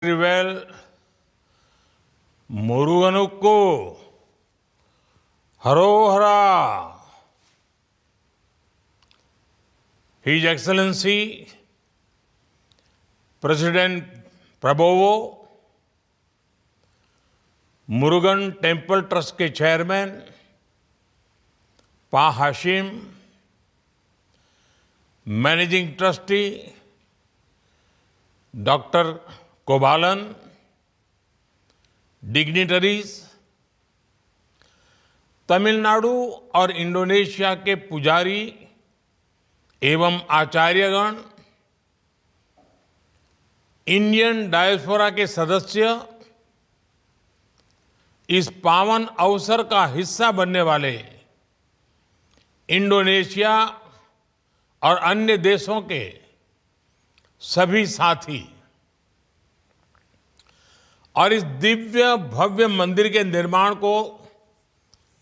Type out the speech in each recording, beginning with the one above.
Well, Muruganukku, Harohara, His Excellency President Prabowo, Murugan Temple Trust के chairman पा Hashim, managing trustee doctor Kobalan, dignitaries, Tamil Nadu और Indonesia के पुजारी एवं आचार्यगण, इंडियन डायस्पोरा के सदस्य, इस पावन अवसर का हिस्सा बनने वाले इंडोनेशिया और अन्य देशों के सभी साथी और इस दिव्य भव्य मंदिर के निर्माण को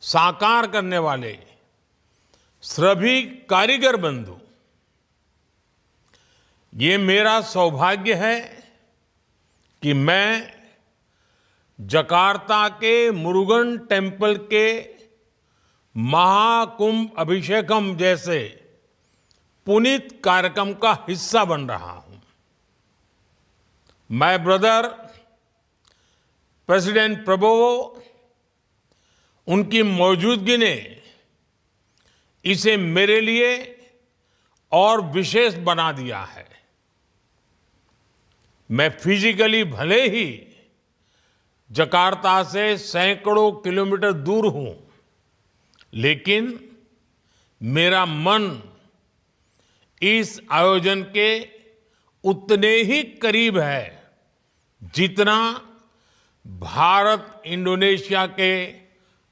साकार करने वाले सभी कारीगर बंधु, ये मेरा सौभाग्य है कि मैं जकार्ता के मुरुगन टेम्पल के महाकुंभ अभिषेकम जैसे पुनीत कार्यक्रम का हिस्सा बन रहा हूं। माय ब्रदर प्रेसिडेंट प्रबोवो, उनकी मौजूदगी ने इसे मेरे लिए और विशेष बना दिया है। मैं फिजिकली भले ही जकार्ता से सैकड़ों किलोमीटर दूर हूं, लेकिन मेरा मन इस आयोजन के उतने ही करीब है जितना भारत इंडोनेशिया के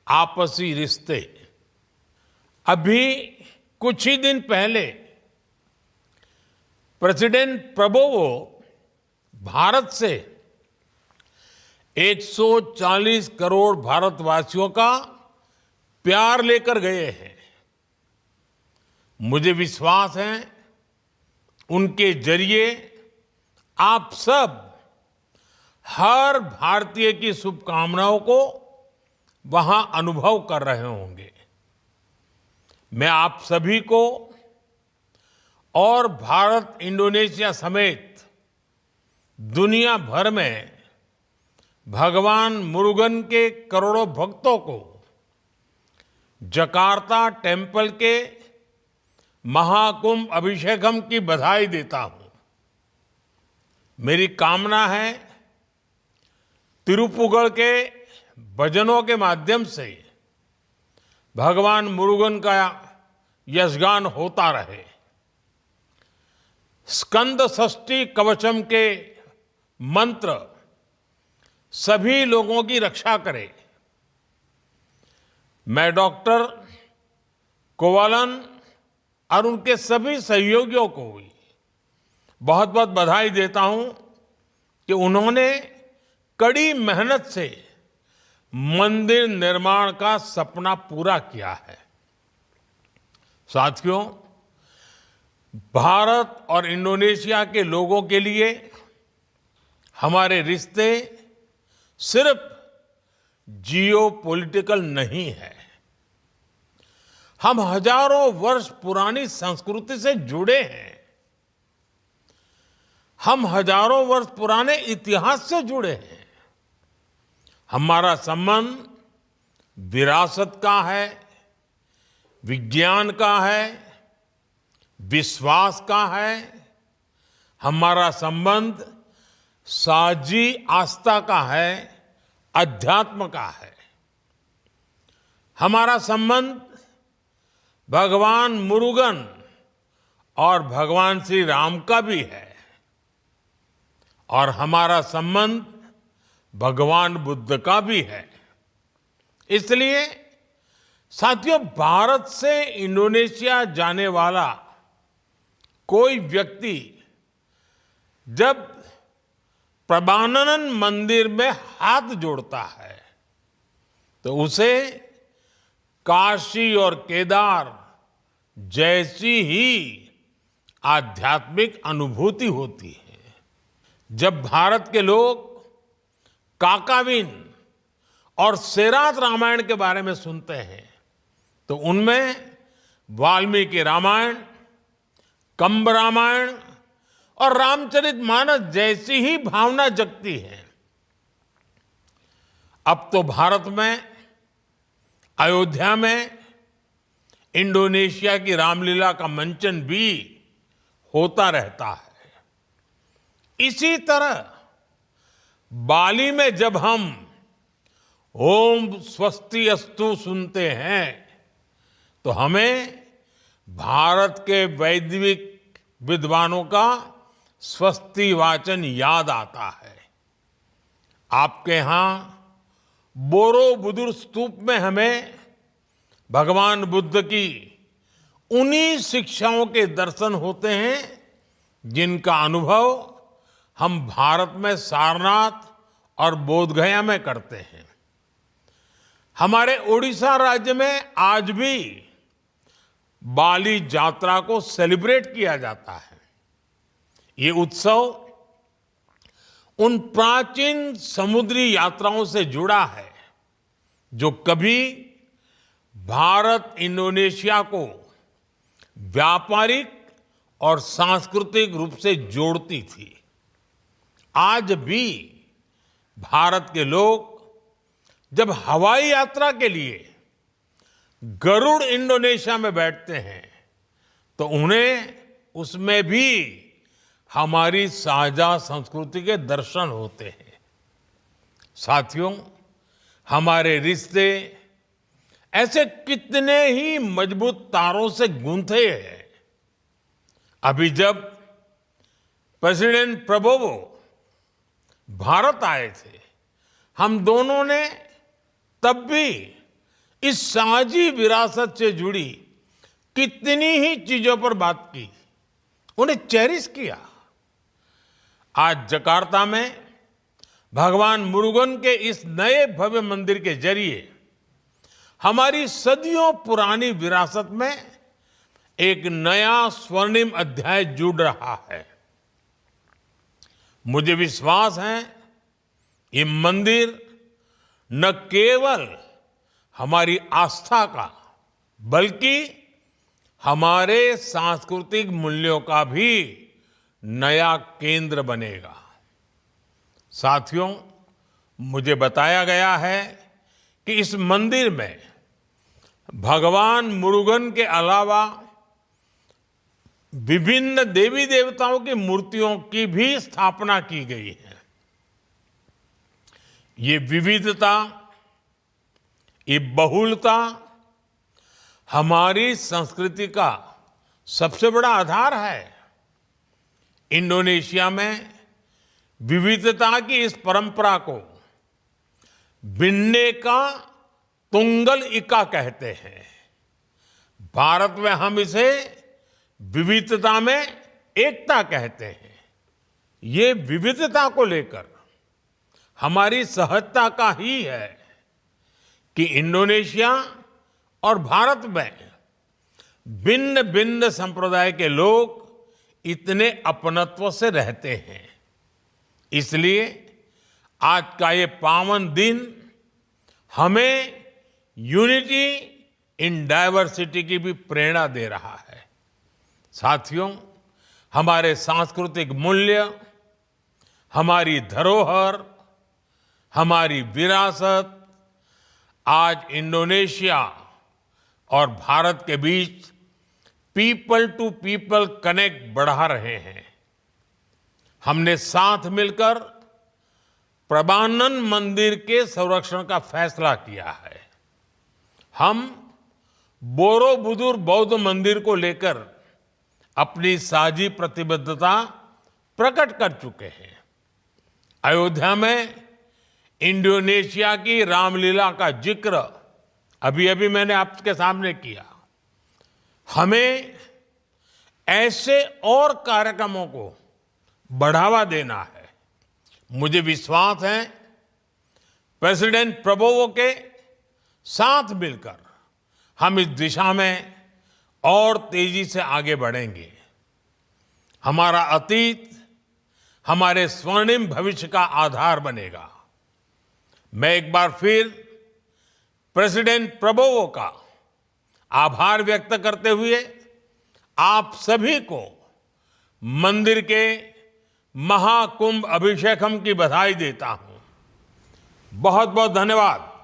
आपसी रिश्ते। अभी कुछ ही दिन पहले प्रेसिडेंट प्रबोवो भारत से 140 करोड़ भारतवासियों का प्यार लेकर गए हैं। मुझे विश्वास है उनके जरिए आप सब हर भारतीय की शुभकामनाओं को वहां अनुभव कर रहे होंगे। मैं आप सभी को और भारत इंडोनेशिया समेत दुनिया भर में भगवान मुरुगन के करोड़ों भक्तों को जकार्ता टेम्पल के महाकुंभ अभिषेकम की बधाई देता हूं। मेरी कामना है तिरुपुगढ़ के भजनों के माध्यम से भगवान मुरुगन का यशगान होता रहे। स्कंद षष्ठी कवचम के मंत्र सभी लोगों की रक्षा करे। मैं डॉक्टर कोवालन और उनके सभी सहयोगियों को भी बहुत बहुत बधाई देता हूं कि उन्होंने कड़ी मेहनत से मंदिर निर्माण का सपना पूरा किया है। साथियों, भारत और इंडोनेशिया के लोगों के लिए हमारे रिश्ते सिर्फ जियोपॉलिटिकल नहीं है। हम हजारों वर्ष पुरानी संस्कृति से जुड़े हैं। हम हजारों वर्ष पुराने इतिहास से जुड़े हैं। हमारा संबंध विरासत का है, विज्ञान का है, विश्वास का है। हमारा संबंध साझी आस्था का है, अध्यात्म का है। हमारा संबंध भगवान मुरुगन और भगवान श्री राम का भी है, और हमारा संबंध भगवान बुद्ध का भी है। इसलिए साथियों, भारत से इंडोनेशिया जाने वाला कोई व्यक्ति जब प्रभानन मंदिर में हाथ जोड़ता है तो उसे काशी और केदार जैसी ही आध्यात्मिक अनुभूति होती है। जब भारत के लोग काकाविन और सेरात रामायण के बारे में सुनते हैं तो उनमें वाल्मीकि रामायण, कंब रामायण और रामचरितमानस जैसी ही भावना जगती है। अब तो भारत में अयोध्या में इंडोनेशिया की रामलीला का मंचन भी होता रहता है। इसी तरह बाली में जब हम ओम स्वस्ति अस्तु सुनते हैं तो हमें भारत के वैदिक विद्वानों का स्वस्ति वाचन याद आता है। आपके यहां बोरोबुदुर स्तूप में हमें भगवान बुद्ध की उन्हीं शिक्षाओं के दर्शन होते हैं जिनका अनुभव हम भारत में सारनाथ और बोधगया में करते हैं। हमारे ओडिशा राज्य में आज भी बाली यात्रा को सेलिब्रेट किया जाता है। ये उत्सव उन प्राचीन समुद्री यात्राओं से जुड़ा है जो कभी भारत इंडोनेशिया को व्यापारिक और सांस्कृतिक रूप से जोड़ती थी। आज भी भारत के लोग जब हवाई यात्रा के लिए गरुड़ इंडोनेशिया में बैठते हैं तो उन्हें उसमें भी हमारी साझा संस्कृति के दर्शन होते हैं। साथियों, हमारे रिश्ते ऐसे कितने ही मजबूत तारों से गूंथे हैं। अभी जब प्रेसिडेंट प्रबोवो भारत आए थे, हम दोनों ने तब भी इस साझी विरासत से जुड़ी कितनी ही चीजों पर बात की, उन्हें चेरिश किया। आज जकार्ता में भगवान मुरुगन के इस नए भव्य मंदिर के जरिए हमारी सदियों पुरानी विरासत में एक नया स्वर्णिम अध्याय जुड़ रहा है। मुझे विश्वास है ये मंदिर न केवल हमारी आस्था का बल्कि हमारे सांस्कृतिक मूल्यों का भी नया केंद्र बनेगा। साथियों, मुझे बताया गया है कि इस मंदिर में भगवान मुरुगन के अलावा विभिन्न देवी देवताओं की मूर्तियों की भी स्थापना की गई है। ये विविधता, ये बहुलता हमारी संस्कृति का सबसे बड़ा आधार है। इंडोनेशिया में विविधता की इस परंपरा को बिन्नेका तुंगल इका कहते हैं। भारत में हम इसे विविधता में एकता कहते हैं। ये विविधता को लेकर हमारी सहजता का ही है कि इंडोनेशिया और भारत में भिन्न भिन्न संप्रदाय के लोग इतने अपनत्व से रहते हैं। इसलिए आज का ये पावन दिन हमें यूनिटी इन डाइवर्सिटी की भी प्रेरणा दे रहा है। साथियों, हमारे सांस्कृतिक मूल्य, हमारी धरोहर, हमारी विरासत आज इंडोनेशिया और भारत के बीच पीपल टू पीपल कनेक्ट बढ़ा रहे हैं। हमने साथ मिलकर प्रबानन मंदिर के संरक्षण का फैसला किया है। हम बोरोबुदुर बौद्ध मंदिर को लेकर अपनी साझी प्रतिबद्धता प्रकट कर चुके हैं। अयोध्या में इंडोनेशिया की रामलीला का जिक्र अभी अभी मैंने आपके सामने किया। हमें ऐसे और कार्यक्रमों को बढ़ावा देना है। मुझे विश्वास है प्रेसिडेंट प्रबोवो के साथ मिलकर हम इस दिशा में और तेजी से आगे बढ़ेंगे। हमारा अतीत हमारे स्वर्णिम भविष्य का आधार बनेगा। मैं एक बार फिर प्रेसिडेंट प्रबोवो का आभार व्यक्त करते हुए आप सभी को मंदिर के महाकुंभ अभिषेकम की बधाई देता हूं। बहुत बहुत धन्यवाद।